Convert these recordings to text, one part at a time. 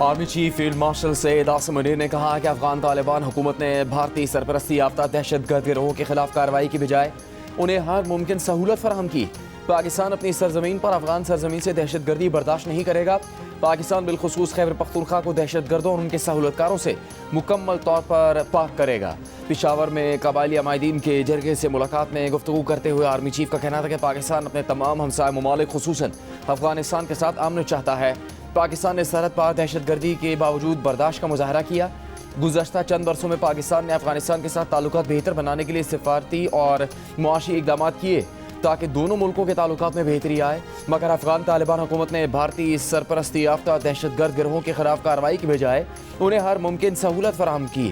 Army chief field marshal Syed Asim Munir ने कहा कि अफगान तालिबान हुकूमत ने भारतीय सरपरस्ती याफ्ता दहशतगर्द गिरोहों के खिलाफ कार्रवाई की बजाय उन्हें हर मुमकिन सहूलत फराहम की। पाकिस्तान अपनी सरजमीन पर अफगान सरजमीन से दहशतगर्दी बर्दाश्त नहीं करेगा। पाकिस्तान बिलखुसूस खैबर पख्तूनख्वा को दहशतगर्दों और उनके सहूलतकारों से मुकम्मल तौर पर पाक करेगा। पेशावर में कबायली अमायदीन के जरगे से मुलाकात में गुफ्तगू करते हुए आर्मी चीफ का कहना था कि पाकिस्तान अपने तमाम हमसाय ममालिक खुसूसन अफगानिस्तान के साथ अमन चाहता है। पाकिस्तान ने सरहद पार दहशतगर्दी के बावजूद बर्दाश्त का मुजाहरा किया। गुज़श्ता चंद वर्षों में पाकिस्तान ने अफगानिस्तान के साथ ताल्लुकात बेहतर बनाने के लिए सिफारती और मुआशी इक़दाम किए ताकि दोनों मुल्कों के ताल्लुकात में बेहतरी आए, मगर अफगान तालिबान हुकूमत ने भारतीय सरपरस्ती याफ्ता दहशतगर्द गिरोहों के खिलाफ कार्रवाई की बजाय उन्हें हर मुमकिन सहूलत फराहम की।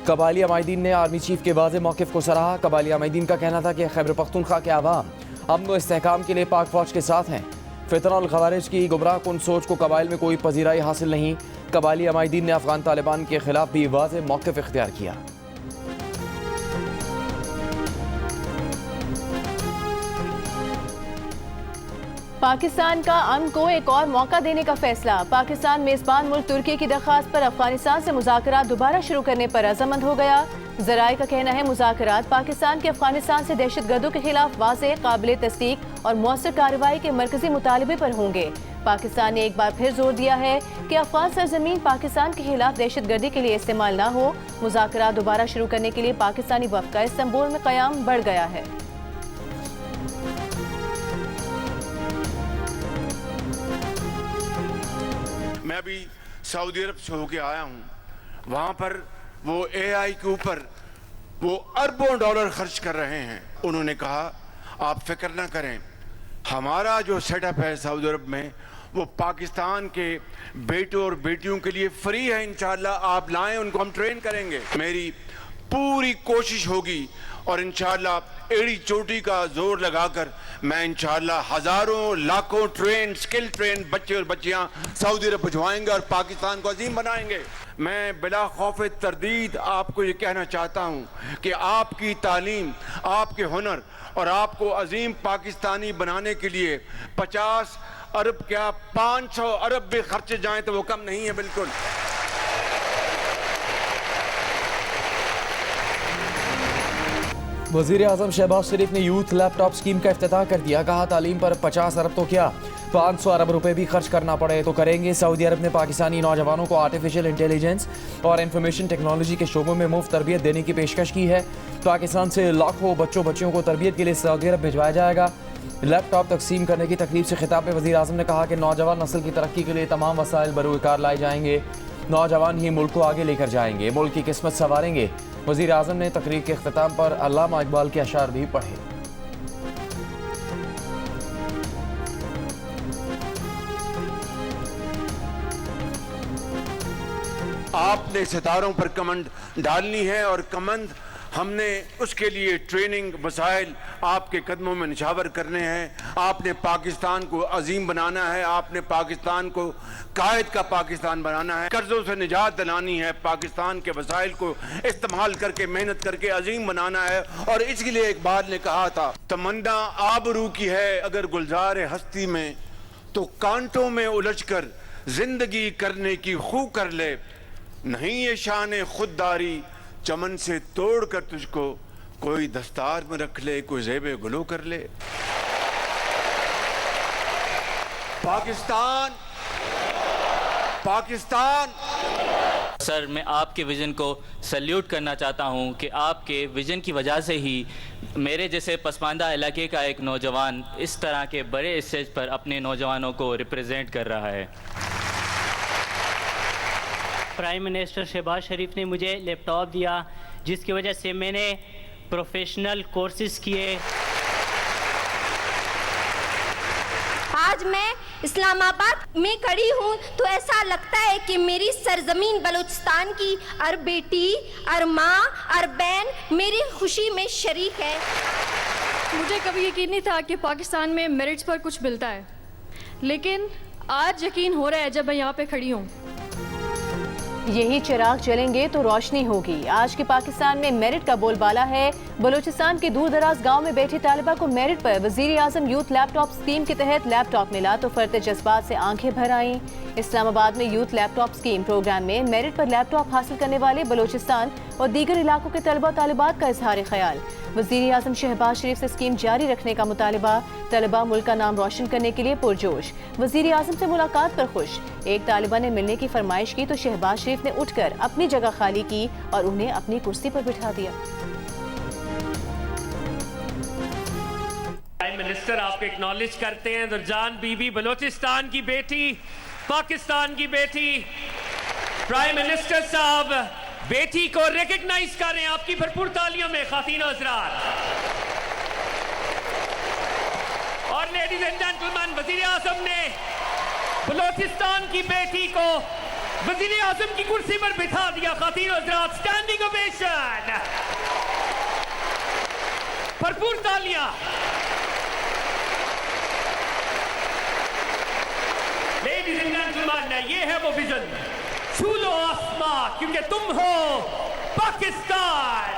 कबायली अमायदीन ने आर्मी चीफ के वाज़ेह मौक़िफ़ को सराहा। कबायली अमायदीन का कहना था कि खैबर पख्तूनख्वा के अवाम अमन व इस्तेहकाम के लिए पाक फ़ौज के साथ हैं। फितना और ख़वारिज की गुमराह कुन सोच को कबाइल में कोई पजीराई हासिल नहीं। कबायली अमायदीन ने अफगान तालिबान के खिलाफ भी वाज़ेह मौक़िफ़ इख्तियार किया। पाकिस्तान का अमन को एक और मौका देने का फैसला। पाकिस्तान मेजबान मुल्क तुर्की की दरख्वास्त पर अफगानिस्तान से मुज़ाकरात दोबारा शुरू करने पर अज़मंद हो गया। ज़राए का कहना है मुज़ाकरात पाकिस्तान के अफगानिस्तान से दहशतगर्दों के खिलाफ वाज़ेह, काबिल तस्दीक और मौसर कार्रवाई के मरकजी मुतालबे पर होंगे। पाकिस्तान ने एक बार फिर जोर दिया है कि अफगान सरजमीन पाकिस्तान के खिलाफ दहशतगर्दी के लिए इस्तेमाल न हो। मुज़ाकरात दोबारा शुरू करने के लिए पाकिस्तानी वफ़द का इस्तांबुल में क़याम बढ़ गया है। मैं अभी सऊदी अरब से होके आया हूँ। वहाँ पर वो AI के ऊपर वो अरबों डॉलर खर्च कर रहे हैं। उन्होंने कहा आप फिक्र ना करें, हमारा जो सेटअप है सऊदी अरब में वो पाकिस्तान के बेटों और बेटियों के लिए फ्री है। इंशाल्लाह आप लाएं, उनको हम ट्रेन करेंगे। मेरी पूरी कोशिश होगी और इंशाल्लाह एड़ी चोटी का जोर लगाकर मैं इंशाल्लाह हजारों लाखों स्किल ट्रेन बच्चे और बच्चियां सऊदी अरब भिजवाएंगे और पाकिस्तान को अजीम बनाएंगे। मैं बिला खौफ तरदीद आपको ये कहना चाहता हूँ कि आपकी तालीम, आपके हुनर और आपको अजीम पाकिस्तानी बनाने के लिए 50 अरब क्या 500 अरब भी खर्चे जाएं तो वो कम नहीं है। बिल्कुल वज़ीर आज़म शहबाज शरीफ ने यूथ लैपटॉप स्कीम का इफ्तिताह कर दिया। कहा तालीम पर 50 अरब तो क्या 500 अरब रुपए भी खर्च करना पड़े तो करेंगे। सऊदी अरब ने पाकिस्तानी नौजवानों को आर्टिफिशियल इंटेलिजेंस और इंफॉर्मेशन टेक्नोलॉजी के शोबों में मुफ्त तरबियत देने की पेशकश की है। पाकिस्तान से लाखों बच्चों को तरबियत के लिए सऊदी अरब भिजवाया जाएगा। लैपटॉप तकसीम करने की तकरीब से खिताब में वज़ीर आज़म ने कहा कि नौजवान नस्ल की तरक्की के लिए तमाम वसाइल बरूकार लाए जाएंगे। नौजवान ही मुल्क को आगे लेकर जाएंगे, मुल्क की किस्मत संवारेंगे। वज़ीर आज़म ने तकरीर के अख्ताम पर अल्लामा इकबाल के अशार भी पढ़े। आपने सितारों पर कमंड डालनी है और कमंद हमने उसके लिए ट्रेनिंग वसाइल आपके कदमों में निछावर करने हैं। आपने पाकिस्तान को अजीम बनाना है, आपने पाकिस्तान को कायद का पाकिस्तान बनाना है, कर्जों से निजात दिलानी है, पाकिस्तान के वसाइल को इस्तेमाल करके मेहनत करके अजीम बनाना है। और इसके लिए इकबाल ने कहा था तमन्ना आबरू की है अगर गुलजार हस्ती में तो कांटों में उलझकर जिंदगी करने की खू कर ले, नहीं ये शान खुददारी चमन से तोड़ कर तुझको कोई दस्तार में रख ले, कोई ज़ेबे गुलो कर ले। पाकिस्तान पाकिस्तान सर, मैं आपके विज़न को सल्यूट करना चाहता हूं कि आपके विज़न की वजह से ही मेरे जैसे पसमानदा इलाके का एक नौजवान इस तरह के बड़े स्टेज पर अपने नौजवानों को रिप्रेजेंट कर रहा है। प्राइम मिनिस्टर शहबाज शरीफ ने मुझे लैपटॉप दिया जिसकी वजह से मैंने प्रोफेशनल कोर्सेज किए। आज मैं इस्लामाबाद में खड़ी हूँ तो ऐसा लगता है कि मेरी सरजमीन बलूचिस्तान की हर बेटी, हर माँ, हर बहन मेरी खुशी में शरीक है। मुझे कभी यकीन नहीं था कि पाकिस्तान में मेरिट्स पर कुछ मिलता है, लेकिन आज यकीन हो रहा है जब मैं यहाँ पे खड़ी हूँ। यही चिराग जलेंगे तो रोशनी होगी। आज के पाकिस्तान में मेरिट का बोलबाला है। बलूचिस्तान के दूर दराज गाँव में बैठी तालिबा को मेरिट पर वजीर आजम यूथ लैपटॉप स्कीम के तहत लैपटॉप मिला तो फर्द जज्बात से आंखें भर आईं। इस्लामाबाद में यूथ लैपटॉप स्कीम प्रोग्राम में मेरिट पर लैपटॉप हासिल करने वाले बलूचिस्तान और दीगर इलाकों के तलबा तालिबात का इजहार ख्याल। वजीर आजम शहबाज शरीफ से स्कीम जारी रखने का मुतालबा। तलबा मुल्क का नाम रोशन करने के लिए पुरजोश। वजीर आजम से मुलाकात पर खुश। एक तालिबा ने मिलने की फरमाइश की तो शहबाज शरीफ ने उठकर अपनी जगह खाली की और उन्हें अपनी कुर्सी पर बिठा दिया। प्राइम मिनिस्टर आपको एक्नॉलेज करते हैं। दुरजान बीबी बलोचिस्तान की बेटी, पाकिस्तान की बेटी। प्राइम मिनिस्टर साहब बेटी को रिकॉग्नाइज करें आपकी भरपूर तालियों में खातीन और हज़रात। और लेडीज एंड जेंटलमैन, वजीर आजम ने बलोचिस्तान की बेटी को वजीर आजम की कुर्सी पर बिठा दिया। खातीन और हज़रात, स्टैंडिंग ओवेशन, भरपूर तालियां। लेडीज एंड जेंटलमैन, ये है वो विजन, छू लो आसमां क्योंकि तुम हो पाकिस्तान।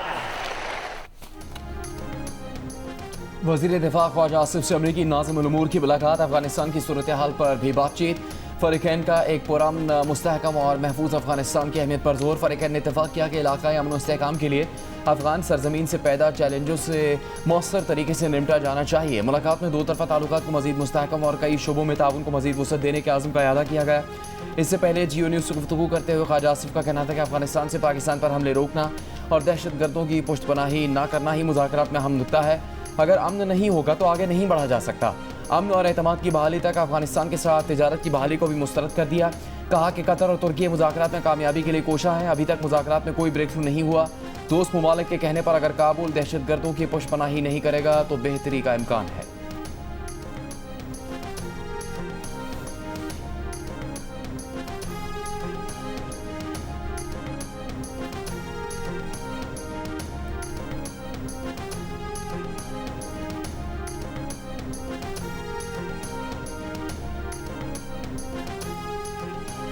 वज़ीर दिफा ख्वाजा आसिफ से अमरीकी नाज़िम उल उमूर की मुलाकात। अफगानिस्तान की सूरत हाल पर भी बातचीत। फ़रीक़ैन का एक पुरअमन, मुस्तहकम और महफूज अफगानिस्तान की अहमियत पर जोर। फ़रीक़ैन ने इत्तफ़ाक़ किया कि इलाक़ाई अमन और इस्तेहकाम के लिए अफगान सरजमीन से पैदा चैलेंजों से मौसर तरीके से निपटा जाना चाहिए। मुलाकात में दो तरफ़ा ताल्लुकात को मज़ीद मुस्तहकम और कई शुबों में ताउन को मज़ीद वसअत देने के आज़म का इआदा किया गया। इससे पहले जियो न्यूज़ से गुफ्तगू करते हुए ख्वाजा आसिफ का कहना था कि अफगानिस्तान से पाकिस्तान पर हमले रोकना और दहशत गर्दों की पुश्तपनाही ना करना ही मुज़ाकरात में अहम नुक्ता है। अगर अमन नहीं होगा तो आगे नहीं बढ़ा जा सकता। अमन और एतमाद की बहाली तक अफगानिस्तान के साथ तिजारत की बहाली को भी मुस्तरद कर दिया। कहा कि कतर और तुर्की मुज़ाकरात में कामयाबी के लिए कोशा है। अभी तक मुज़ाकरात में कोई ब्रेक थ्रू नहीं हुआ। दोस्त मुमालिक के कहने पर अगर काबुल दहशत गर्दों की पुश्तपनाही नहीं करेगा तो बेहतरी का इम्कान है।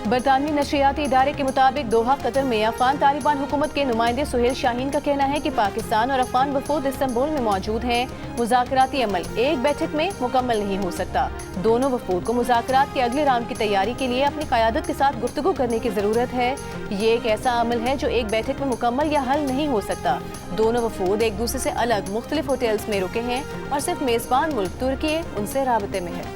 बरतानवी नशरियाती इदारे के मुताबिक दोहा कतर में अफगान तालिबान हुकूमत के नुमाइंदे सुहेल शाहीन का कहना है कि पाकिस्तान और अफगान वफूद इस्तांबुल में मौजूद हैं। मुज़ाकराती अमल एक बैठक में मुकम्मल नहीं हो सकता। दोनों वफूद को मुज़ाकरात के अगले राउंड की तैयारी के लिए अपनी क़यादत के साथ गुफ्तगू करने की ज़रूरत है। ये एक ऐसा अमल है जो एक बैठक में मुकम्मल या हल नहीं हो सकता। दोनों वफूद एक दूसरे से अलग मुख्तलिफ होटल्स में रुके हैं और सिर्फ मेज़बान मुल्क तुर्की उनसे राबते में है।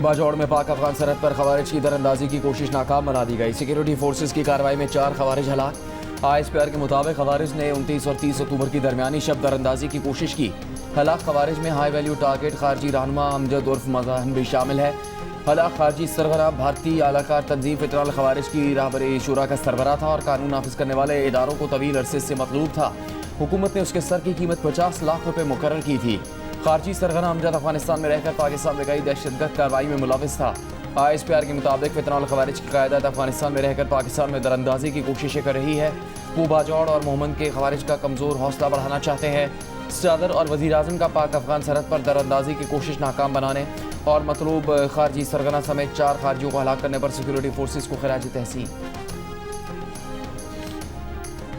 बाजौड़ में पाक अफगान सरहद पर खवारिज की दरअंदाजी की कोशिश नाकाम बना दी गई। सिक्योरिटी फोर्सेज की कार्रवाई में 4 खवारिज हलाक। ISPR के मुताबिक खवारिज ने 29 और 30 अक्टूबर की दरमियानी शब दरअंदाजी की कोशिश की। हलाक खवारिज में हाई वैल्यू टारगेट खारजी रहनुमा अमजद उर्फ मज़ाहन भी शामिल है। हलाक खारजी सरगना भारतीय आलाकार तंजीम फितराल खवारिज की रहबरी शुरा का सरबराह था और कानून नाफिज करने वाले इदारों को तवील अरसे से मतलूब था। हुकूमत ने उसके सर की कीमत 50 लाख रुपये मुकर्रर की थी। खारजी सरगना अमजद अफगानिस्तान में रहकर पाकिस्तान में कई दहशतगर्द कार्रवाई में मुलविस था। ISPR के मुताबिक फितराल खवारिज की क़यादत अफगानिस्तान में रहकर पाकिस्तान में दरअंदाजी की कोशिशें कर रही है। वो बाजौड़ और मोहम्मद के खवारिज का कमज़ोर हौसला बढ़ाना चाहते हैं। सदर और वज़ीर आज़म का पाक अफगान सरहद पर दरअंदाजी की कोशिश नाकाम बनाने और मतलूब खारजी सरगना समेत 4 खारजियों को हलाक करने पर सिक्योरिटी फोर्सेज को खिराज तहसीन।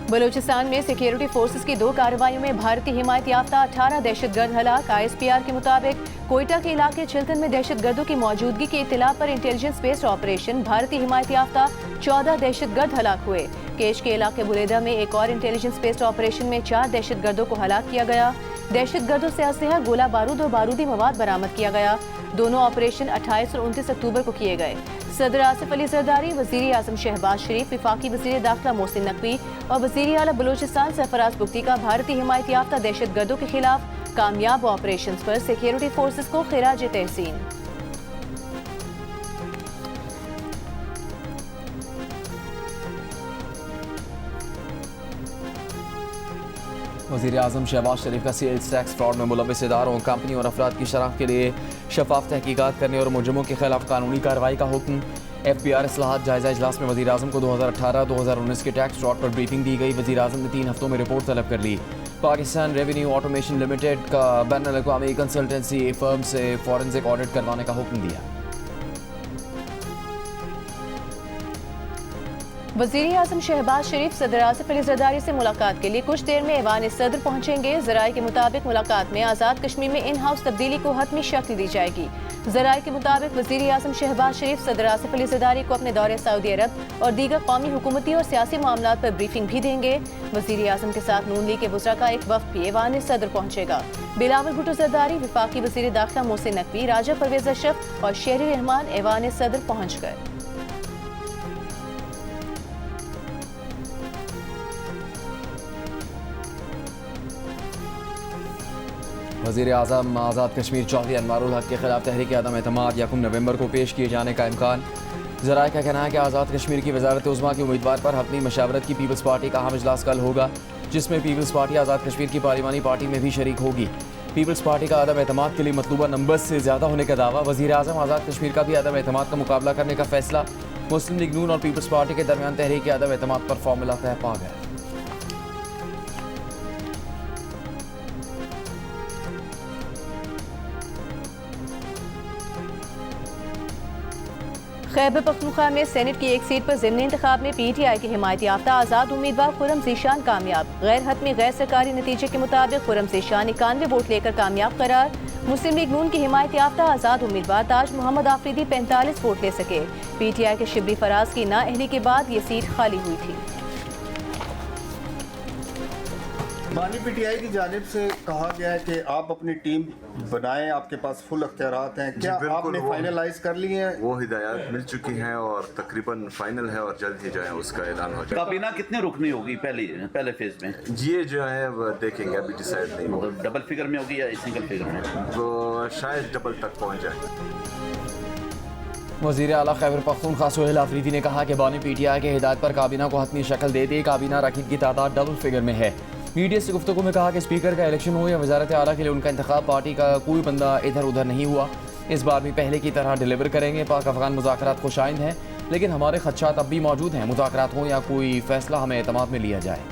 बलूचिस्तान में सिक्योरिटी फोर्सेस की 2 कार्रवाइयों में भारतीय हिमायत याफ्ता 18 दहशतगर्द हलाक। ISPR के मुताबिक कोयटा के इलाके चिल्तन में दहशतगर्दों की मौजूदगी की इत्तला पर इंटेलिजेंस बेस्ड ऑपरेशन भारतीय हिमायत याफ्ता 14 दहशतगर्द हलाक हुए। केश के इलाके बुलेदा में एक और इंटेलिजेंस बेस्ड ऑपरेशन में 4 दहशतगर्दों को हलाक किया गया। दहशतगर्दों से असलहा, गोला बारूद और बारूदी मवाद बरामद किया गया। दोनों ऑपरेशन 28 और 29 अक्टूबर को किए गए। सदर आसिफ अली जरदारी, वज़ीर आज़म शहबाज शरीफ, विफाकी वज़ीर दाखिला मोहसिन नकवी और वज़ीर आला बलूचिस्तान सरफराज बुगटी का भारतीय हिमायत याफ्ता दहशतगर्दों के खिलाफ कामयाब ऑपरेशन पर सिक्योरिटी फोर्सेस को खिराज तहसीन। वज़ीर आज़म शहबाज शरीफ का सेल्स टैक्स फ्रॉड में मुलविस इदारों, कंपनी और अफराद की शनाख्त के लिए शफाफ तहकीकात करने और मुजरिमों के खिलाफ कानूनी कार्रवाई का हुक्म। FPR इस्लाहात जायजा इजलास में वज़ीर आज़म को 2018-2019 के टैक्स फ्रॉड पर ब्रीफिंग दी गई। वज़ीर आज़म ने 3 हफ्तों में रिपोर्ट तलब कर ली। पाकिस्तान रेवेन्यू ऑटोमेशन लिमिटेड का बैनुल अक़वामी कंसल्टेंसी फर्म से फॉरेंसिक ऑडिट करवाने का हुक्म दिया। वज़ीर आज़म शहबाज शरीफ सदर आसिफ अली ज़रदारी से मुलाकात के लिए कुछ देर में ऐवान सदर पहुंचेंगे। ज़राए के मुताबिक मुलाकात में आज़ाद कश्मीर में इन हाउस तब्दीली को हतमी शक्ल दी जाएगी। ज़राए के मुताबिक वज़ीर आज़म शहबाज शरीफ सदर आसिफ अली ज़रदारी को अपने दौरे सऊदी अरब और दीगर कौमी हुकूमती और सियासी मामलात पर ब्रीफिंग भी देंगे। वज़ीर आज़म के साथ नून लीग के वज़रा का एक वफ़द भी ऐवान सदर पहुंचेगा। बिलावल भुट्टो ज़रदारी, वफाकी वज़ीर दाखिला मोहसिन नकवी, राजा परवेज़ अशरफ और शहरी रहमान ऐवान सदर पहुंच गए। वज़ीर आज़म आज़ाद कश्मीर चौधरी अनवारुल हक के खिलाफ तहरीक अदम एतमाद 1 नवंबर को पेश किए जाने का इम्कान। ज़राए का कहना है कि आज़ाद कश्मीर की वज़ारत उज़्मा के उम्मीदवार पर हतमी मशावरत की पीपल्स पार्टी का अहम इजलास कल होगा, जिसमें पीपल्स पार्टी आज़ाद कश्मीर की पार्लिमानी पार्टी में भी शरीक होगी। पीपल्स पार्टी का अदम एतमाद के लिए मतलूबा नंबर से ज़्यादा होने का दावा। वज़ीर आज़म आज़ाद कश्मीर का भी अदम एतमाद का मुकाबला करने का फैसला। मुस्लिम लीग नून और पीपल्स पार्टी के दरमियान तहरीक अदम एतमाद पर फार्मूला तय पा गया। खैबर पख्तूनख्वा में सेनेट की एक सीट पर ज़िमनी इंतखाब में PTI के हिमायत याफ्ता आज़ाद उम्मीदवार खुर्रम ज़ीशान कामयाब। गैर हतमी गैर सरकारी नतीजे के मुताबिक खुर्रम ज़ीशान 91 वोट लेकर कामयाब करार। मुस्लिम लीग नून की हिमायत याफ्ता आज़ाद उम्मीदवार ताज मोहम्मद आफरीदी 45 वोट ले सके। PTI के शिबली फराज की नाअहली के बाद ये सीट खाली हुई थी। बानी PTI की जानिब से कहा गया है कि आप अपनी टीम बनाएं, आपके पास फुल अख्तियारात हैं। क्या आपने फाइनलाइज कर ली है? वो हिदायत मिल चुकी हैं और तकरीबन फाइनल है और जल्द ही जो है उसका ऐलान हो जाएगा। काबीना कितने रुकनी होगी पहले फेज में? ये जो है वो देखेंगे, अभी डिसाइड नहीं होगा। डबल फिगर में होगी या सिंगल फिगर में? तो शायद डबल तक पहुँच जाए। वज़ीर आला खैबर पख्तूनख्वा सुहेल आफरीदी ने कहा कि बानी PTI के हिदायत पर काबीना को हतमी शक्ल दे दी। काबीना रकीब की तादाद डबल फिगर में है। मीडिया से गुफ्तगू में कहा कि स्पीकर का इलेक्शन हो या वजारत आला के लिए उनका इंतखाब, पार्टी का कोई बंदा इधर उधर नहीं हुआ। इस बार भी पहले की तरह डिलीवर करेंगे। पाक अफगान मुज़ाकरात खुशाइंद हैं, लेकिन हमारे खदशात अब भी मौजूद हैं। मुज़ाकरात हो या कोई फैसला हमें एतमाद में लिया जाए।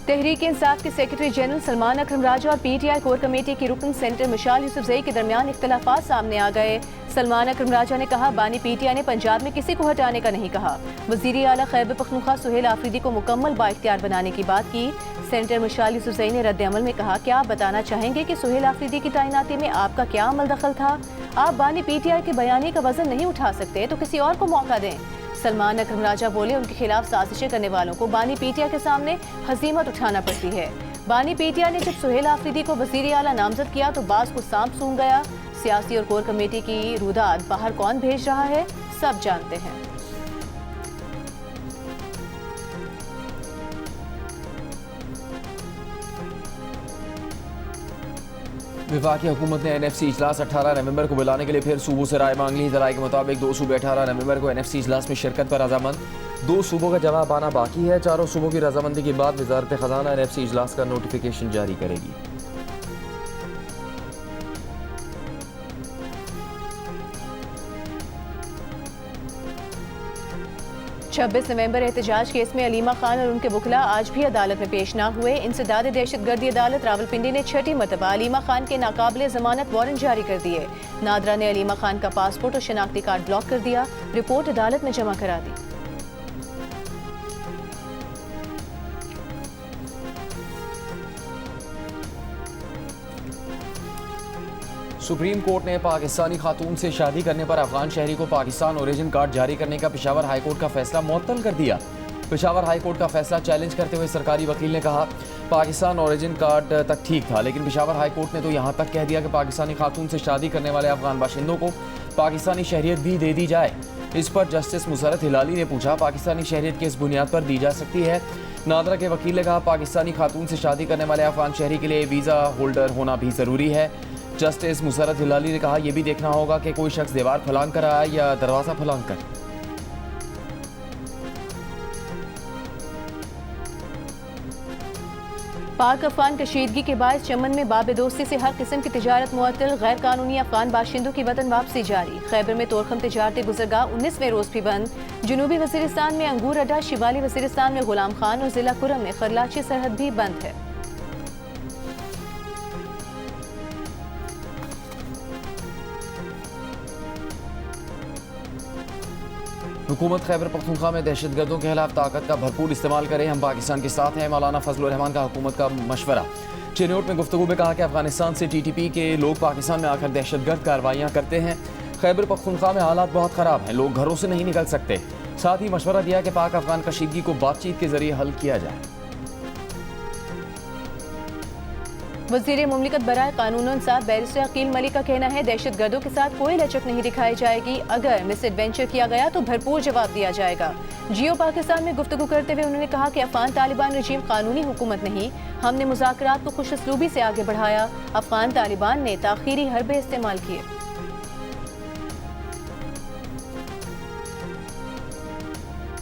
तहरीक इंसाफ के सेक्रेटरी जनरल सलमान अकरम राजा और PTI कोर कमेटी की रुकन सेंटर मिशाल यूसुफजई के दरमियान इख्तलाफात सामने आ गए। सलमान अकरम राजा ने कहा, बानी PTI ने पंजाब में किसी को हटाने का नहीं कहा। वज़ीर आला खैबर पख्तूनख्वा सुहेल आफरीदी को मुकम्मल बाइख्तियार बनाने की बात की। सेंटर मिशाल यूसुफजई ने रद्द अमल में कहा, क्या आप बताना चाहेंगे कि सुहेल आफरीदी की तैनाती में आपका क्या अमल दखल था? आप बानी PTI के बयानी का वजन नहीं उठा सकते तो किसी और को मौका दें। सलमान अकरम राजा बोले, उनके खिलाफ साजिशें करने वालों को बानी PTI के सामने हजीमत उठाना पड़ती है। बानी PTI ने जब सुहेल आफरीदी को वज़ीर आला नामजद किया तो बाज को सांप सूंघ गया। सियासी और कोर कमेटी की रुदात बाहर कौन भेज रहा है, सब जानते हैं। वफाकी हुकूमत ने NFC इजलास 18 नवंबर को बुलाने के लिए फिर सूबों से राय मांग ली। ज़राए के मुताबिक 2 सूबे 18 नवंबर को NFC इजलास में शिरकत पर रजामंद। 2 सूबों का जवाब आना बाकी है। 4 सूबों की रजामंदी के बाद वजारत खजाना NFC इजलास का नोटिफिकेशन जारी करेगी। 26 नवंबर एहतजाज केस में अलीमा खान और उनके वकला आज भी अदालत में पेश न हुए। इंसदाद दहशतगर्दी अदालत रावलपिंडी ने 6ठी मरतबा अलीमा खान के नाकाबिले जमानत वारंट जारी कर दिए। नादरा ने अलीमा खान का पासपोर्ट और शनाख्ती कार्ड ब्लॉक कर दिया। रिपोर्ट अदालत में जमा करा दी। सुप्रीम कोर्ट ने पाकिस्तानी खातून से शादी करने पर अफगान शहरी को पाकिस्तान ओरिजिन कार्ड जारी करने का पेशावर हाई कोर्ट का फैसला मुअत्तल कर दिया। पेशावर हाई कोर्ट का फैसला चैलेंज करते हुए सरकारी वकील ने कहा, पाकिस्तान ओरिजिन कार्ड तक ठीक था, लेकिन पेशावर हाई कोर्ट ने तो यहाँ तक कह दिया कि पाकिस्तानी खातून से शादी करने वाले अफगान बाशिंदों को पाकिस्तानी शहरियत भी दे दी जाए। इस पर जस्टिस मुसरत हिलाली ने पूछा, पाकिस्तानी शहरियत किस बुनियाद पर दी जा सकती है? नादरा के वकील ने कहा, पाकिस्तानी खातून से शादी करने वाले अफगान शहरी के लिए वीज़ा होल्डर होना भी ज़रूरी है। जस्टिस मुसरत हिलाली ने कहा, यह भी देखना होगा कि कोई शख्स दीवार फलांग कर आया या दरवाज़ा फलांग कर। पाक अफगान कशीदगी के बाद चमन में बाबेदोस्ती से हर किस्म की तिजारत मुअत्तल, गैर कानूनी अफगान बाशिंदों की वतन वापसी जारी। खैबर में तोरखम तिजारती गुजरगाह 19वें रोज भी बंद। जनूबी वजीरिस्तान में अंगूर अड्डा, शिमाली वजीरिस्तान में गुलाम खान और जिला कुरम में खरलाची सरहद भी बंद है। हुकूमत खैबर पख्तूनख्वा में दहशतगर्दों के खिलाफ ताकत का भरपूर इस्तेमाल करें, हम पाकिस्तान के साथ हैं। मौलाना फजलुर रहमान का हुकूमत का मशवरा। चिन्नौट में गुफ्तगू में कहा कि अफगानिस्तान से TTP के लोग पाकिस्तान में आकर दहशतगर्द कार्रवाइयाँ करते हैं। खैबर पख्तूनख्वा में हालात बहुत ख़राब हैं, लोग घरों से नहीं निकल सकते। साथ ही मशवरा दिया कि पाक अफगान कशीदगी को बातचीत के जरिए हल किया जाए। वज़ीर मुमलिकत बराए कानून इंसाफ बैरिस्टर अकील मलिक का कहना है, दहशतगर्दों के साथ कोई लचक नहीं दिखाई जाएगी। अगर मिस एडवेंचर किया गया तो भरपूर जवाब दिया जाएगा। जियो पाकिस्तान में गुफ्तगू करते हुए उन्होंने कहा कि अफगान तालिबान रजीम कानूनी हुकूमत नहीं, हमने मुज़ाकरात को खुश उसलूबी से आगे बढ़ाया। अफगान तालिबान ने ताख़ीरी हरबे इस्तेमाल किए।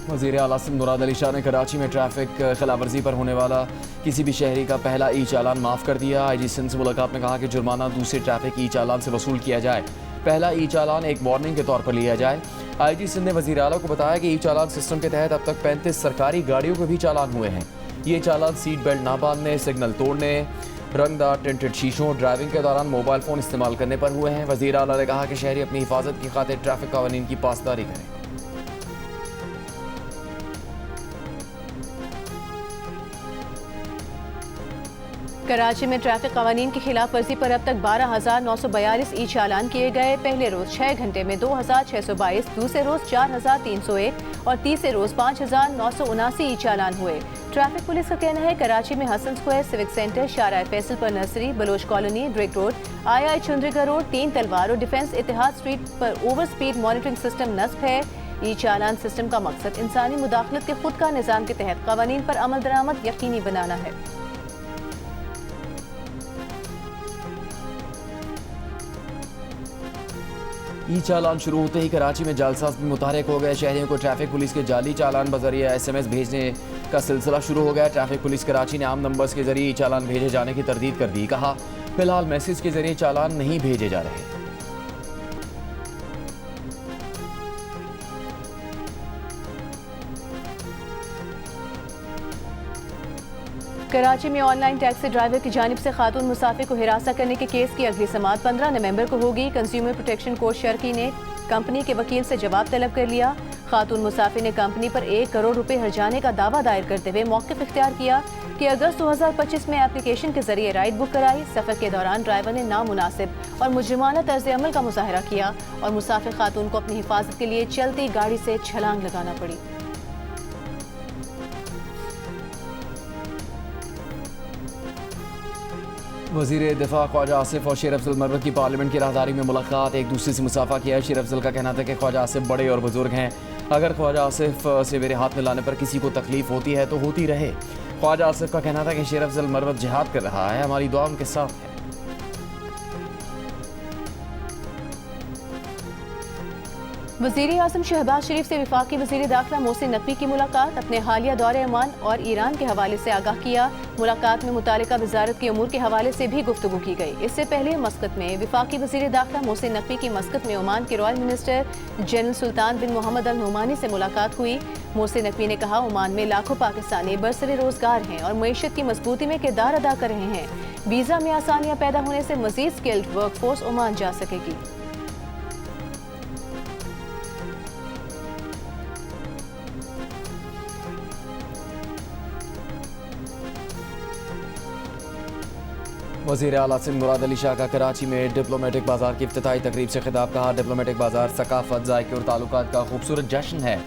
वज़ीर आला सिंध मुराद अली शाह ने कराची में ट्रैफिक खिलाफवर्जी पर होने वाला किसी भी शहरी का पहला चालान माफ़ कर दिया। IG सिंध से मुलाकात में कहा कि जुर्माना दूसरे ट्रैफिक चालान से वसूल किया जाए। पहला चालान एक वार्निंग के तौर पर लिया जाए। IG सिंध ने वज़ीर आला को बताया कि चालान सिस्टम के तहत अब तक 35 सरकारी गाड़ियों के भी चालान हुए हैं। ये चालान सीट बेल्ट ना बांधने, सिग्नल तोड़ने, रंगदार टिंटेड शीशों, ड्राइविंग के दौरान मोबाइल फ़ोन इस्तेमाल करने पर हुए हैं। वज़ीर आला ने कहा कि शहरी अपनी हिफाजत की खातिर ट्रैफिक कानून की पासदारी करें। कराची में ट्रैफिक कानून की खिलाफ वर्जी पर अब तक 12,942 चालान किए गए। पहले रोज 6 घंटे में 2,622, दूसरे रोज 4,301 और तीसरे रोज 5,979 चालान हुए। ट्रैफिक पुलिस का कहना है, कराची में Hasan square, civic centre, Shahrah Faisal पर nursery, Baloch colony, Drigh road, II Chundrigar road, 3 Talwar और डिफेंस इतिहाद स्ट्रीट पर ओवर स्पीड मॉनिटरिंग सिस्टम नस्ब है। चालान सिस्टम का मकसद इंसानी मुदाखलत के खुद का निज़ाम के तहत कानून पर अमल दरामद यकीनी बनाना है। चालान शुरू होते ही कराची में जालसाज भी मुतहरक हो गए। शहरियों को ट्रैफिक पुलिस के जाली चालान बजरिया SMS भेजने का सिलसिला शुरू हो गया। ट्रैफिक पुलिस कराची ने आम नंबर्स के जरिए चालान भेजे जाने की तरदीद कर दी। कहा, फिलहाल मैसेज के जरिए चालान नहीं भेजे जा रहे। कराची में ऑनलाइन टैक्सी ड्राइवर की जानिब से खातून मुसाफिर को हिरासा करने के केस की अगली समाअत 15 नवंबर को होगी। कंज्यूमर प्रोटेक्शन कोर्ट शर्की ने कंपनी के वकील से जवाब तलब कर लिया। खातून मुसाफिर ने कंपनी पर 1 करोड़ रुपए हर्जाने का दावा दायर करते हुए मौक़िफ़ इख्तियार किया कि अगस्त 2025 में एप्लीकेशन के जरिए राइड बुक कराई। सफ़र के दौरान ड्राइवर ने नामुनासिब और मुजरिमाना तर्ज अमल का मुजाहरा किया और मुसाफिर खातून को अपनी हिफाजत के लिए चलती गाड़ी से छलांग लगाना पड़ी। वज़ीर दिफा ख्वाजा आसिफ और शेर अफजल मरवत की पार्लियामेंट की राहदारी में मुलाकात, एक दूसरे से मुसाफा किया। शेर अफजल का कहना था कि ख्वाजा आसिफ बड़े और बुजुर्ग हैं, अगर ख्वाजा आसिफ से मेरे हाथ मिलाने पर किसी को तकलीफ होती है तो होती रहे। ख्वाजा आसिफ का कहना था कि शेर अफजल मरवत जिहाद कर रहा है, हमारी दुआ उनके साथ है। वज़ीर आज़म शहबाज शरीफ से वफाकी वज़ीर दाखिला मोहसिन नकवी की मुलाकात, अपने हालिया दौरे ओमान और ईरान के हवाले से आगाह किया। मुलाकात में मुतालिका वजारत के उमूर के हवाले से भी गुफ्तगू की गई। इससे पहले मस्कत में वफाकी वज़ीर दाखिला मोहसिन नकवी की मस्कत में ओमान के रॉयल मिनिस्टर जनरल सुल्तान बिन मोहम्मद अल नोमानी से मुलाकात हुई। मोहसिन नकवी ने कहा, ओमान में लाखों पाकिस्तानी बरसरे रोजगार हैं और मईशत की मजबूती में किरदार अदा कर रहे हैं। वीज़ा में आसानियाँ पैदा होने से मजीद स्किल्ड वर्कफोर्स ओमान जा सकेगी। वज़ीर आला सिंध मुराद अली शाह का कराची में डिप्लोमेटिक बाजार की इफ्तिताही तकरीब से खिताब। कहा, डिप्लोमेटिक बाजार सकाफत, ज़ायके और ताल्लुकात का खूबसूरत जश्न है।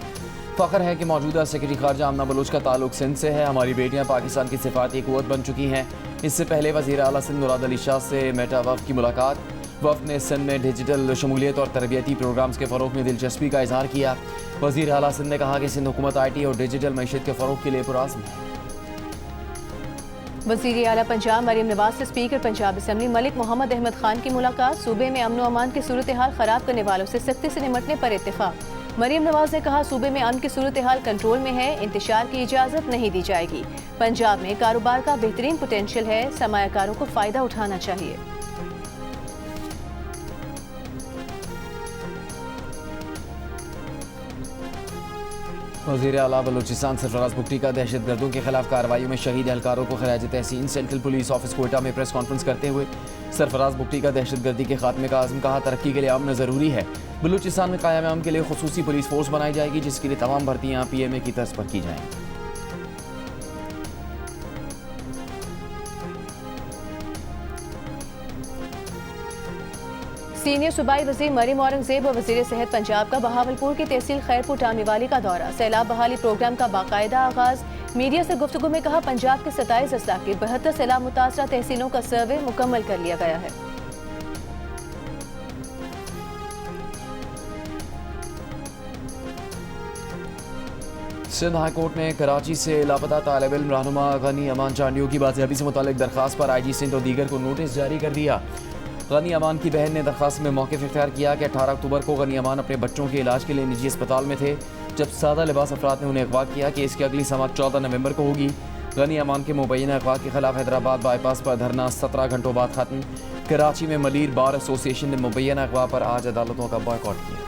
फ़ख्र है कि मौजूदा सेक्रेटरी खारजा आमना बलूच का ताल्लुक सिंध से है। हमारी बेटियाँ पाकिस्तान की सिफाती क़ुव्वत बन चुकी हैं। इससे पहले वज़ीर आला सिंध मुराद अली शाह से मेटा वफ़द की मुलाकात। वफ़द ने सिंध में डिजिटल शमूलियत और तरबियती प्रोग्राम्स के फ़रोग़ में दिलचस्पी का इजहार किया। वज़ीर आला सिंध ने कहा कि सिंध हुकूमत IT और डिजिटल मईशत के फ़रोग़ के लिए पुरअज़्म है। वज़ीर आला पंजाब मरीम नवाज से स्पीकर पंजाब असम्बली मलिक मोहम्मद अहमद खान की मुलाकात। सूबे में अमन व अमान की सूरत हाल ख़राब करने वालों से सख्ती से निमटने पर इत्तेफाक। मरीम नवाज ने कहा, सूबे में अमन की सूरत हाल कंट्रोल में है, इंतशार की इजाजत नहीं दी जाएगी। पंजाब में कारोबार का बेहतरीन पोटेंशियल है, सरमायाकारों को फायदा उठाना चाहिए। वज़ीर आला बलूचिस्तान सरफराज बुगटी का दहशत गर्दों के खिलाफ कार्रवाइयों में शहीद एहलकारों को खराज तहसीन सेंट्रल पुलिस ऑफिस कोयटा में प्रेस कॉन्फ्रेंस करते हुए सरफराज बुगटी का दहशत गर्दी के खात्मे का आज़म कहा, तरक्की के लिए अमन ज़रूरी है। बलूचिस्तान में कायम अमन के लिए खुसूसी पुलिस फोर्स बनाई जाएगी, जिसके लिए तमाम भर्तियाँ PMA की तर्ज पर की जाएंगी। सीनियर सूबाई वज़ीर मरीम औरंगजेब और वज़ीर सेहत पंजाब का बहावलपुर की तहसील खैरपुर टामीवाली का दौरा, सैलाब बहाली प्रोग्राम का बाकायदा आगाज। मीडिया से गुफ्तगू में कहा, पंजाब के 27 अजला की 72 सैलाब मुतासरा तहसीलों का सर्वे मुकम्मल कर लिया गया है। सिंध हाई कोर्ट ने कराची से लापता तालिब इल्म रहनुमा गनी अमान चांडियों की बाजियाबी से मुतालिक दरखास्त पर IG सिंध और दीगर को नोटिस जारी कर दिया। गनी अमान की बहन ने दरखास्त में मौक़िफ़ इख्तियार किया कि 18 अक्टूबर को गनी अमान अपने बच्चों के इलाज के लिए निजी अस्पताल में थे, जब सादा लिबास अफराद ने उन्हें अगवा किया कि इसकी अगली समाअत 14 नवंबर को होगी। गनी अमान के मुबैना अगवा के खिलाफ हैदराबाद बाईपास पर धरना 17 घंटों बाद खत्म। कराची में मलीर बार एसोसिएशन ने मुबैना अगवा पर आज अदालतों का बॉयकॉट किया।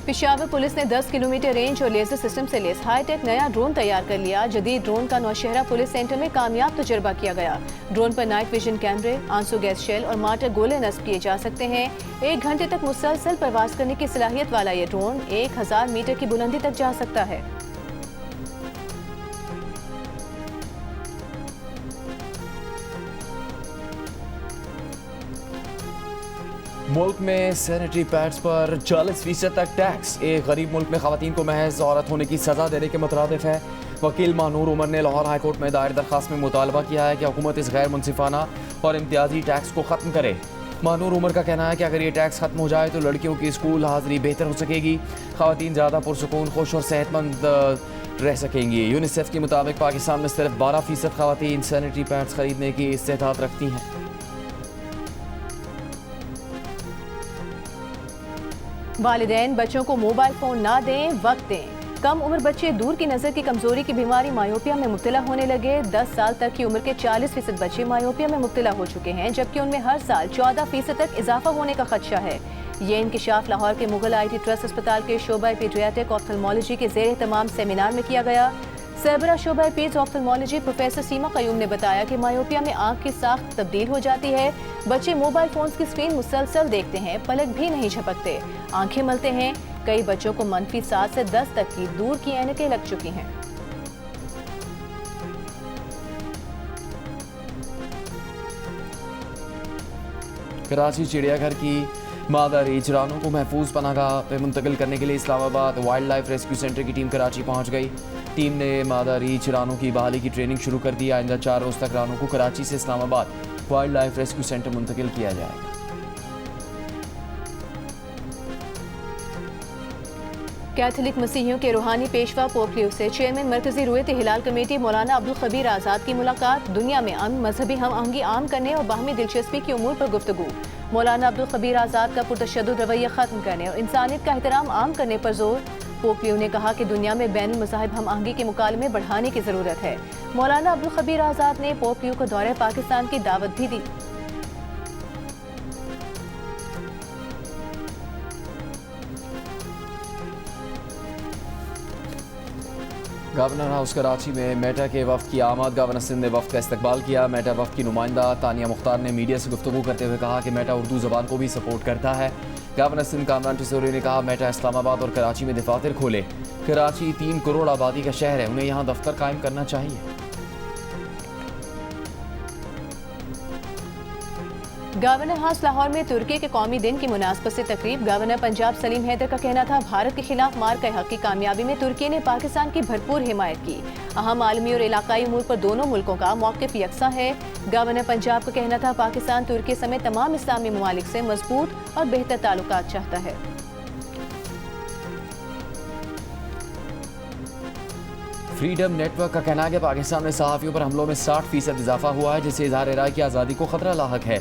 पेशावर पुलिस ने 10 किलोमीटर रेंज और लेजर सिस्टम से लेस हाईटेक नया ड्रोन तैयार कर लिया। जदीद ड्रोन का नौशहरा पुलिस सेंटर में कामयाब तजुर्बा किया गया। ड्रोन पर नाइट विजन कैमरे, आंसू गैस शेल और मार्टर गोले नस्ब किए जा सकते हैं। 1 घंटे तक मुसलसल परवाज करने की सलाहियत वाला ये ड्रोन 1000 मीटर की बुलंदी तक जा सकता है। मुल्क में सैनिटरी पैड्स पर 40% तक टैक्स एक गरीब मुल्क में खवातीन को महज औरत होने की सजा देने के मुतरादिफ है। वकील मानूर उमर ने लाहौर हाई कोर्ट में दायर दरखास्त में मुतालबा किया है कि हुकूमत इस गैर मुनसिफाना और इम्तियाजी टैक्स को ख़त्म करे। मानूर उमर का कहना है कि अगर ये टैक्स खत्म हो जाए तो लड़कियों की स्कूल हाजिरी बेहतर हो सकेगी, खवातीन ज़्यादा पुरसुकून, खुश और सेहतमंद रह सकेंगी। यूनिसेफ के मुताबिक पाकिस्तान में सिर्फ 12% खवातीन सैनिटरी पैड्स खरीदने की इस्तेताअत रखती हैं। वालिदैन बच्चों को मोबाइल फोन ना दें, वक्त दें। कम उम्र बच्चे दूर की नज़र की कमजोरी की बीमारी मायोपिया में मुब्तला होने लगे। 10 साल तक की उम्र के 40% बच्चे मायोपिया में मुब्तला हो चुके हैं, जबकि उनमें हर साल 14% तक इजाफा होने का खदशा है। ये इंकिशाफ लाहौर के मुगल IT ट्रस्ट अस्पताल के शोबा पीडियाट्रिक ऑफ्थल्मोलॉजी के ज़ेर तमाम सेमिनार में किया गया। सरबरा शोबा पीड्स ऑफ्थल्मोलॉजी प्रोफेसर सीमा कयूम ने बताया कि मायोपिया में आंख की साख्त तब्दील हो जाती है। बच्चे मोबाइल फोन्स की स्क्रीन मुसलसल देखते हैं, पलक भी नहीं झपकते, आंखें मलते हैं। कई बच्चों को मनफी 7 से 10 तक की दूर की ऐनकें लग चुकी हैं। कराची चिड़ियाघर की मादा रीछ रानों को महफूज पनाहगाह पे मुंतकिल करने के लिए Islamabad wild life rescue centre की टीम कराची पहुंच गई। टीम ने मादा रीछ रानों की बहाली की ट्रेनिंग शुरू कर दी। आइंदा 4 रोज तक रानों को कराची से Islamabad wild life rescue centre मुंतकिल किया जाएगा। कैथोलिक मसीहियों के रूहानी पेशवा पोप लियो से चेयरमैन मरकजी रुयत हिलाल कमेटी मौलाना अब्दुल खबीर आज़ाद की मुलाकात। दुनिया में अमन, मजहबी हम आहंगी आम करने और बाहमी दिलचस्पी की उमूर पर गुफ्तगू। मौलाना अब्दुल खबीर आज़ाद का पुरतशद्दुद रवैया ख़त्म करने और इंसानियत का एहतराम आम करने पर जोर। पोप लियो ने कहा कि दुनिया में बैनुल मज़ाहिब हम आहंगी के मुकालमे बढ़ाने की ज़रूरत है। मौलाना अब्दुल खबीर आज़ाद ने पोप लियो को दौरे पाकिस्तान की दावत भी दी। गवर्नर हाउस कराची में मेटा के वफ्द की आमद। गवर्नर सिंध ने वफ्द का इस्तकबाल किया। मेटा वफ्द की नुमाइंदा तानिया मुख्तार ने मीडिया से गुफ्तगू करते हुए कहा कि मेटा उर्दू ज़बान को भी सपोर्ट करता है। गवर्नर सिंध कामरान टिसोरी ने कहा मेटा इस्लामाबाद और कराची में दफातर खोले। कराची 3 करोड़ आबादी का शहर है, उन्हें यहाँ दफ्तर कायम करना चाहिए। गवर्नर हाउस लाहौर में तुर्की के कौमी दिन की मुनासबत से तकरीब। गवर्नर पंजाब सलीम हैदर का कहना था भारत के खिलाफ मार के हक की कामयाबी में तुर्की ने पाकिस्तान की भरपूर हिमायत की। अहम आलमी और इलाकाई उमूर पर दोनों मुल्कों का मौक़िफ़ यकसा है। गवर्नर पंजाब का कहना था पाकिस्तान तुर्की समेत तमाम इस्लामी ममालिक से मजबूत और बेहतर ताल्लुकात चाहता है। फ्रीडम नेटवर्क का कहना है कि पाकिस्तान में सहाफ़ियों पर हमलों में 60% इजाफा हुआ है, जिससे इज़हार राय की आज़ादी को खतरा लाहक है।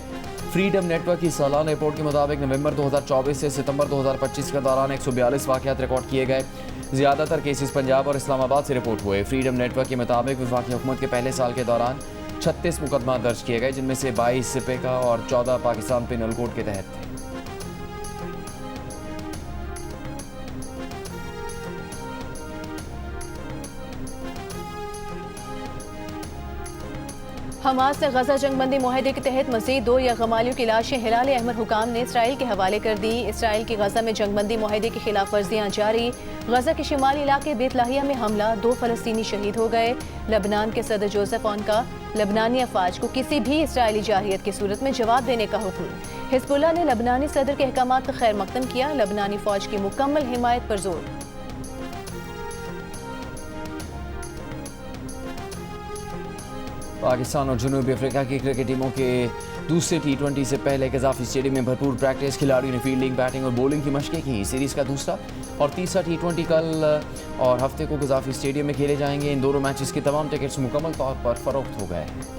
फ्रीडम नेटवर्क की सालाना रिपोर्ट के मुताबिक नवंबर 2024 से सितंबर 2025 के दौरान 142 वाक़यात रिकॉर्ड किए गए। ज़्यादातर केसेस पंजाब और इस्लामाबाद से रिपोर्ट हुए। फ्रीडम नेटवर्क के मुताबिक वफाकी हुकूमत के पहले साल के दौरान 36 मुकदमा दर्ज किए गए, जिनमें से 22 सिपे का और 14 पाकिस्तान पेनल कोड के तहत थे। हमास ने गजा जंगबंदी मुआहदे के तहत मजीद 2 यरगमालियों की लाशें हिलाल अहमर हुकाम ने इसराइल के हवाले कर दी। इसराइल की गजा में जंगबंदी मुआहदे की खिलाफ वर्जियाँ जारी। गजा के शिमाली इलाके बेतलाहिया में हमला, 2 फलस्तीनी शहीद हो गए। लबनान के सदर जोसेफ ऑन का लबनानी अफवाज को किसी भी इसराइली जारहियत की सूरत में जवाब देने का हुक्म। हिजबुल्लाह ने लबनानी सदर के अहकामात का खैर मकदम किया। लबनानी फौज की मुकम्मल हिमायत पर जोर। पाकिस्तान और जनूबी अफ्रीका की क्रिकेट टीमों के दूसरे T20 से पहले कज़ाफ़ी स्टेडियम में भरपूर प्रैक्टिस। खिलाड़ियों ने फील्डिंग, बैटिंग और बॉलिंग की मशक़ें की। सीरीज़ का दूसरा और तीसरा T20 कल और हफ्ते को कज़ाफ़ी स्टेडियम में खेले जाएंगे। इन दोनों मैचेस के तमाम टिकट्स मुकम्मल तौर पर फ़रोख्त हो गए हैं।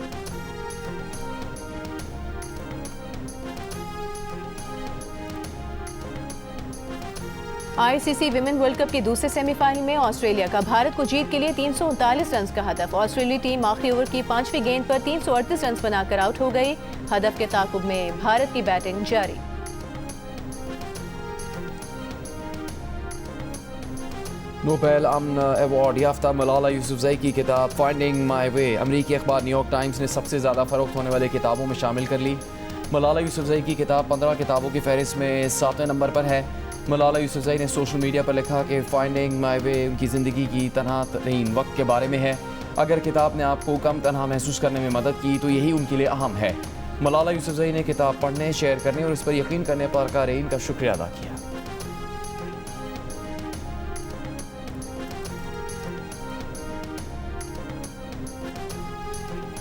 ICC विमेन वर्ल्ड कप के दूसरे सेमीफाइनल में ऑस्ट्रेलिया का भारत को जीत के लिए 339 रन का हदफ। ऑस्ट्रेलियाई टीम आखिरी ओवर की 5वीं गेंद पर 338 रन बनाकर आउट हो गई। हदफ के ताकुब में भारत की बैटिंग जारी। नोबेल अमन अवार्ड याफ्ता मलाला यूसुफजई की किताब फाइंडिंग माई वे अमरीकी अखबार न्यूयॉर्क टाइम्स ने सबसे ज़्यादा फ़रोख्त होने वाली किताबों में शामिल कर ली। मलाला यूसुफजई की किताब 15 किताबों की फहरिस्त में 7वें नंबर पर है। मलाला यूसुफजई ने सोशल मीडिया पर लिखा कि फाइंडिंग माई वे उनकी ज़िंदगी की तन्हा तरीन वक्त के बारे में है। अगर किताब ने आपको कम तन्हा महसूस करने में मदद की तो यही उनके लिए अहम है। मलाला यूसुफजई ने किताब पढ़ने, शेयर करने और इस पर यकीन करने पर क़ारीन का शुक्रिया अदा किया।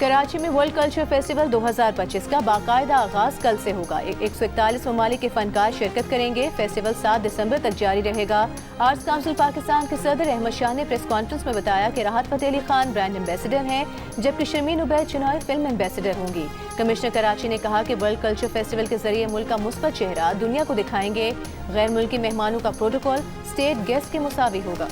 कराची में वर्ल्ड कल्चर फेस्टिवल 2025 का बाकायदा आगाज कल से होगा। 141 ममालिक के फनकार शिरकत करेंगे। फेस्टिवल 7 दिसंबर तक जारी रहेगा। आर्ट्स काउंसिल पाकिस्तान के सदर अहमद शाह ने प्रेस कॉन्फ्रेंस में बताया कि राहत फ़तेह अली खान ब्रांड एम्बेसडर हैं, जबकि शर्मीन उबैद चिनाई फिल्म एम्बेसडर होंगी। कमिश्नर कराची ने कहा कि वर्ल्ड कल्चर फेस्टिवल के जरिए मुल्क का मुस्बत चेहरा दुनिया को दिखाएंगे। गैर मुल्की मेहमानों का प्रोटोकॉल स्टेट गेस्ट के मुसावी होगा।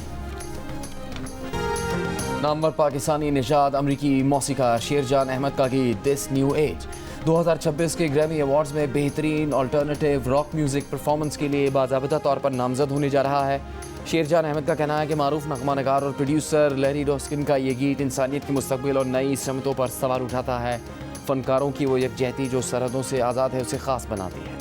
नामवर पाकिस्तानी निशाद अमरीकी मौसीकार शेरजान अहमद का गीत दिस न्यू एज 2026 के ग्रैमी अवार्ड्स में बेहतरीन अल्टरनेटिव रॉक म्यूजिक परफॉर्मेंस के लिए बाज़ाबिता तौर पर नामजद होने जा रहा है। शेरजान अहमद का कहना है कि मारूफ नगमा नगार और प्रोड्यूसर लैरी डॉस्किन का ये गीत इंसानियत के मुस्तकबिल और नई समतों पर सवाल उठाता है। फनकारों की वो यकजहती जो सरहदों से आज़ाद है उसे ख़ास बनाती है।